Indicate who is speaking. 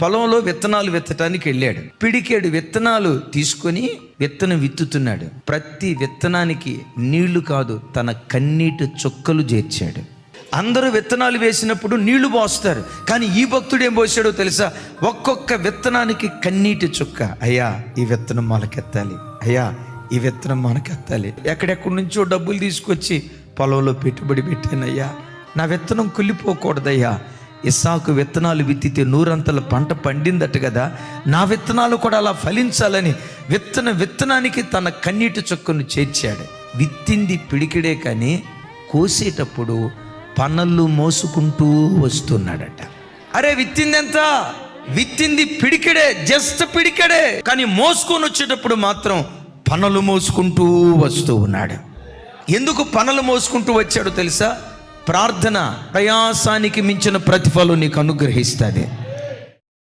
Speaker 1: పొలంలో విత్తనాలు విత్తటానికి వెళ్ళాడు. పిడికేడు విత్తనాలు తీసుకొని విత్తనం విత్తుతున్నాడు. ప్రతి విత్తనానికి నీళ్లు కాదు, తన కన్నీటి చుక్కలు చేర్చాడు. అందరూ విత్తనాలు వేసినప్పుడు నీళ్లు పోస్తారు, కానీ ఈ భక్తుడు ఏం పోసాడో తెలుసా? ఒక్కొక్క విత్తనానికి కన్నీటి చుక్క. అయ్యా, ఈ విత్తనం మొలకెత్తాలి, అయ్యా ఈ విత్తనం మొలకెత్తాలి. ఎక్కడెక్కడి నుంచో డబ్బులు తీసుకొచ్చి పొలంలో పెట్టుబడి పెట్టానయ్యా, నా విత్తనం కుళ్ళిపోకూడదయ్యా. ఇస్సాకు విత్తనాలు విత్తితే 100 పంట పండిందట కదా, నా విత్తనాలు కూడా అలా ఫలించాలని విత్తనానికి తన కన్నీటి చుక్కను చేర్చాడు. విత్తింది పిడికిడే, కానీ కోసేటప్పుడు పనళ్ళు మోసుకుంటూ వస్తున్నాడట. అరే, విత్తింది ఎంత? విత్తింది పిడికిడే, జస్ట్ పిడికిడే, కానీ మోసుకొని వచ్చేటప్పుడు మాత్రం పనలు మోసుకుంటూ వస్తూ ఉన్నాడు. ఎందుకు పనలు మోసుకుంటూ వచ్చాడో తెలుసా? ప్రార్థన ప్రయాసానికి మించిన ప్రతిఫలం నీకు అనుగ్రహిస్తుంది.